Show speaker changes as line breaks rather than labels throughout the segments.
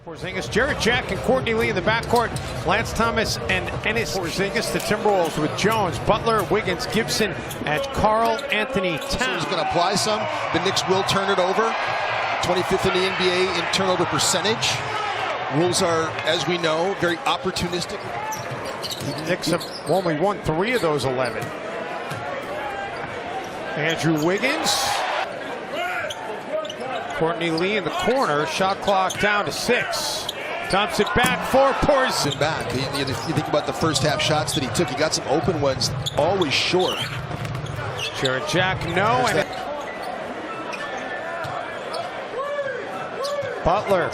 Porzingis, Jarrett Jack, and Courtney Lee in the backcourt. Lance Thomas and Ennis Porzingis. The Timberwolves with Jones, Butler, Wiggins, Gibson, and Karl Anthony Towns.
He's going to apply some. The Knicks will turn it over. 25th in the NBA in turnover percentage. Wolves are, as we know, very opportunistic.
The Knicks have only won 3 of those 11. Andrew Wiggins. Courtney Lee in the corner. Shot clock down to 6. Dumps it back for Porzingis.
Back. You think about the first half shots that he took. He got some open ones, always short.
Jarrett Jack, no. And Butler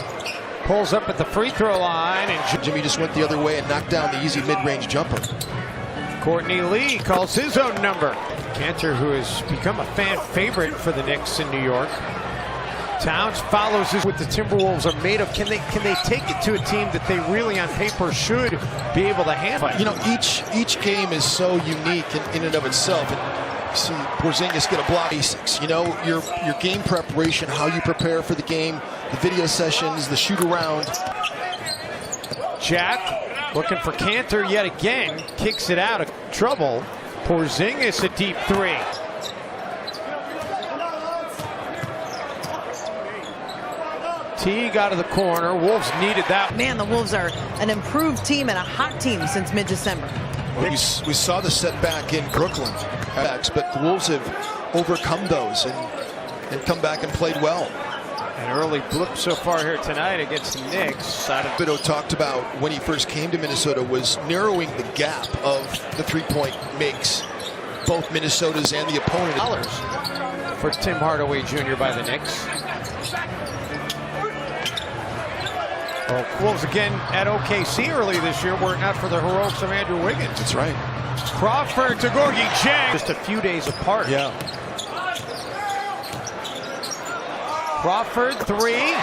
pulls up at the free throw line, and
Jimmy just went the other way and knocked down the easy mid-range jumper.
Courtney Lee calls his own number. Cantor, who has become a fan favorite for the Knicks in New York. Towns follows us with the Timberwolves are made of. Can they take it to a team that they really on paper should be able to handle?
You know, each game is so unique in and of itself. And you see Porzingis get a block. Basics. You know, your game preparation, how you prepare for the game, the video sessions, the shoot around.
Jack looking for Cantor yet again, kicks it out of trouble. Porzingis a deep 3. Teague out of the corner. Wolves needed that.
Man, the Wolves are an improved team and a hot team since mid-December.
We saw the setback in Brooklyn, but the Wolves have overcome those and come back and played well.
An early blip so far here tonight against the Knicks.
Bido talked about when he first came to Minnesota was narrowing the gap of the three-point makes, both Minnesota's and the opponent.
For Tim Hardaway Jr. by the Knicks. Well, Wolves again at OKC early this year were it not for the heroics of Andrew Wiggins.
That's right.
Crawford to Gorgie Jang. Just a few days apart.
Yeah.
Crawford 3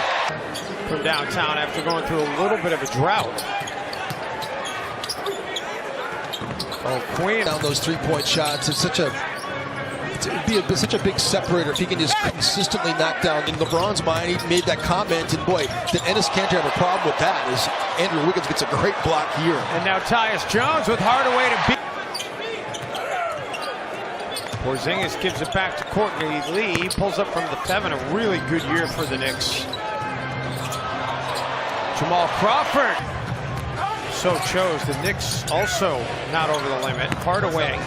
from downtown after going through a little bit of a drought. Oh, Quinn.
Down those three-point shots. It's such a such a big separator if he can just consistently knock down. In LeBron's mind, he made that comment, and boy, did Ennis Cantor have a problem with that, as Andrew Wiggins gets a great block here.
And now Tyus Jones with Hardaway to beat. Porzingis gives it back to Courtney Lee. Pulls up from the 7. A really good year for the Knicks. Jamal Crawford so chose. The Knicks also not over the limit. Hardaway,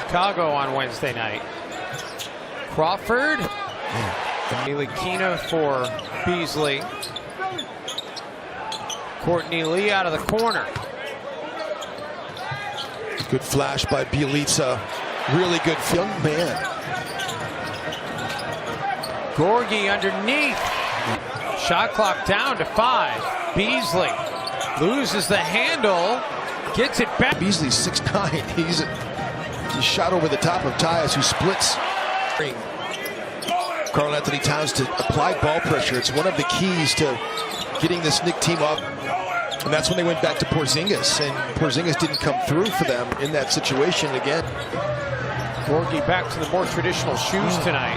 Chicago on Wednesday night. Crawford. Ntilikina for Beasley. Courtney Lee out of the corner.
Good flash by Bjelica. Really good young man.
Gorgie underneath. Shot clock down to 5. Beasley loses the handle. Gets it back.
Beasley's 6'9". He shot over the top of Tyus, who splits. Karl Anthony Towns to apply ball pressure. It's one of the keys to getting this Knicks team up. And that's when they went back to Porzingis. And Porzingis didn't come through for them in that situation again.
Gorgie back to the more traditional shoes tonight.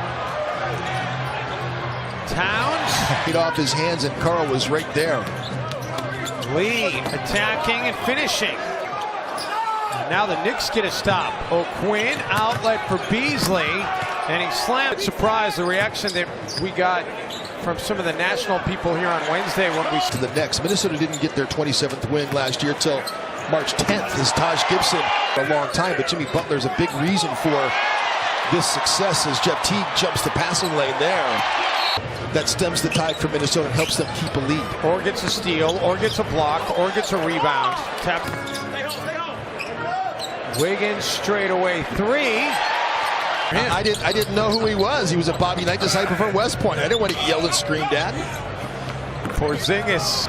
Towns.
Hit off his hands, and Karl was right there.
Lee attacking and finishing. And now the Knicks get a stop. O'Quinn outlet for Beasley, and he slammed. Surprise, the reaction that we got from some of the national people here on Wednesday when we
to the Knicks. Minnesota didn't get their 27th win last year till March 10th. As Taj Gibson for a long time, but Jimmy Butler's a big reason for this success as Jeff Teague jumps the passing lane there. That stems the tide for Minnesota and helps them keep a lead.
Or gets a steal, or gets a block, or gets a rebound. Tap. Wiggins straight away 3.
I didn't know who he was. He was a Bobby Knight disciple from West Point. I didn't want to yell and screamed at.
Porzingis.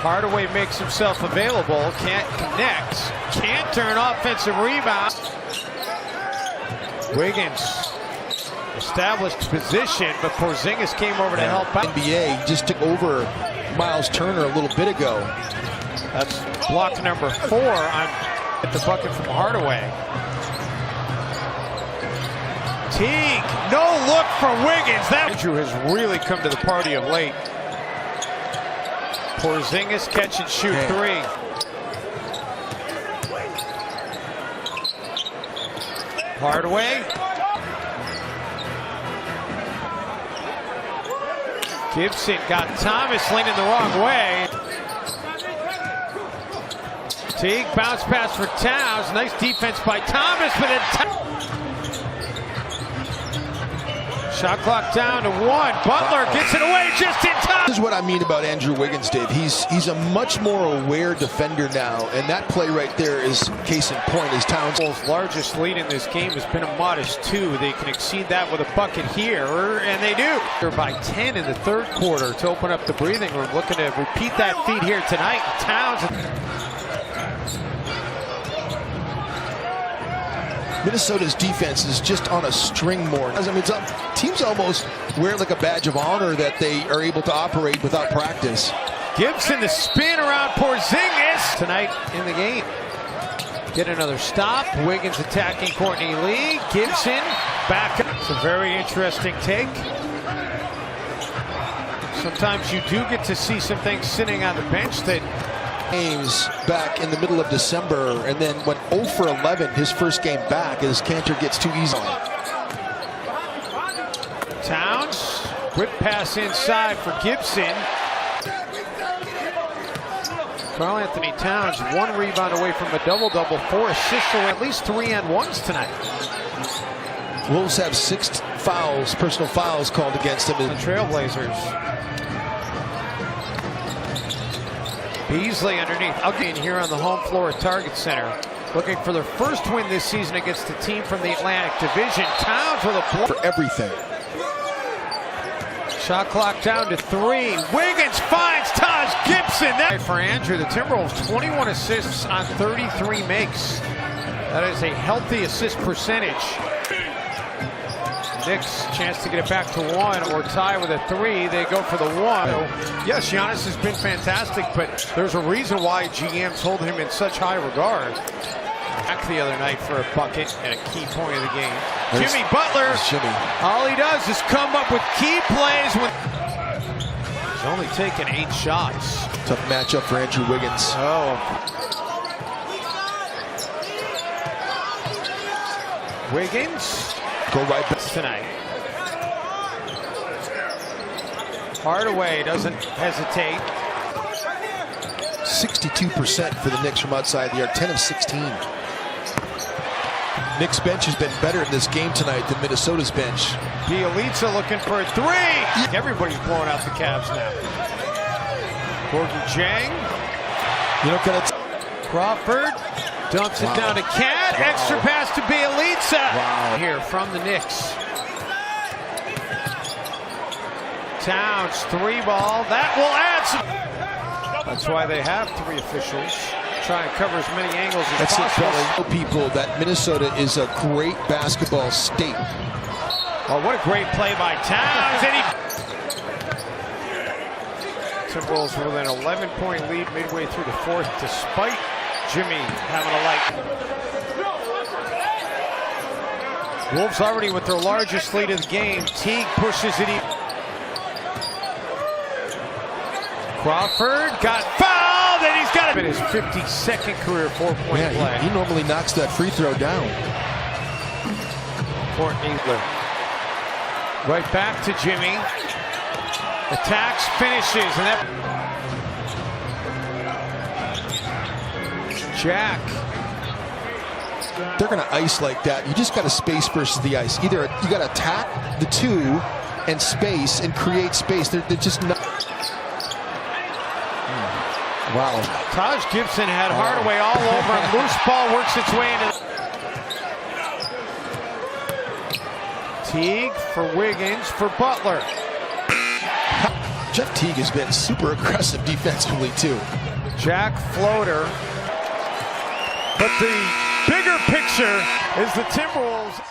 Hardaway makes himself available. Can't connect. Can't turn offensive rebound. Wiggins. Established position, but Porzingis came over to help out.
NBA just took over Miles Turner a little bit ago.
That's block number 4 on the bucket from Hardaway. Teague, no look for Wiggins. That Andrew has really come to the party of late. Porzingis catch and shoot three. Hardaway. Gibson got Thomas leaning the wrong way. Teague bounce pass for Towns. Nice defense by Thomas, but shot clock down to 1. Butler gets it away just in time.
This is what I mean about Andrew Wiggins, Dave. He's a much more aware defender now, and that play right there is case in point. As Towns'
largest lead in this game has been a modest 2. They can exceed that with a bucket here, and they do. They're by 10 in the third quarter to open up the breathing room. Looking to repeat that feat here tonight. Towns.
Minnesota's defense is just on a string more. I mean, teams almost wear like a badge of honor that they are able to operate without practice.
Gibson the spin around Porzingis tonight in the game. Get another stop. Wiggins attacking Courtney Lee. Gibson back. It's a very interesting take. Sometimes you do get to see some things sitting on the bench that
games back in the middle of December, and then went 0 for 11 his first game back as Cantor gets too easy.
Towns, quick pass inside for Gibson. Karl Anthony Towns, 1 rebound away from a double-double, 4 assists, so at least 3 and 1s tonight.
Wolves have 6 fouls, personal fouls called against them.
The Trailblazers. Beasley underneath. I'll get in here on the home floor at Target Center. Looking for their first win this season against a team from the Atlantic Division. Towns with a block.
For everything.
Shot clock down to 3. Wiggins finds Taj Gibson. That for Andrew. The Timberwolves 21 assists on 33 makes. That is a healthy assist percentage. Knicks chance to get it back to 1 or tie with a 3. They go for the 1. Yes, Giannis has been fantastic, but there's a reason why GMs hold him in such high regard. Back the other night for a bucket and a key point of the game. Jimmy Butler, all he does is come up with key plays. He's only taken 8 shots.
Tough matchup for Andrew Wiggins.
Wiggins.
Go right back
tonight. Hardaway doesn't hesitate.
62% for the Knicks from outside the arc, 10 of 16. Knicks bench has been better in this game tonight than Minnesota's bench.
Bielitsa looking for a 3. Everybody's blowing out the Cavs now. Gordon Jang.
You know,
Crawford dumps it down to Cat. Extra pass to Bielitsa. Here from the Knicks. Towns 3-ball. That will add some. That's why they have 3 officials. Try and cover as many angles as possible.
Tell people that Minnesota is a great basketball state.
Oh, what a great play by Towns. Timberwolves with an 11-point lead midway through the 4th, despite Jimmy having a light. Wolves already with their largest lead of the game. Teague pushes it. Crawford got fouled, and he's got it. His 52nd career 4-point play.
He normally knocks that free throw down.
Courtney right back to Jimmy. Attacks, finishes, and that. Jack.
They're going to ice like that. You just got to space versus the ice. Either you got to attack the 2 and space and create space. They're just not. Wow.
Taj Gibson had Hardaway all over him. Loose ball works its way into. Teague for Wiggins for Butler.
Jeff Teague has been super aggressive defensively too.
Jack floater. But the bigger picture is the Timberwolves.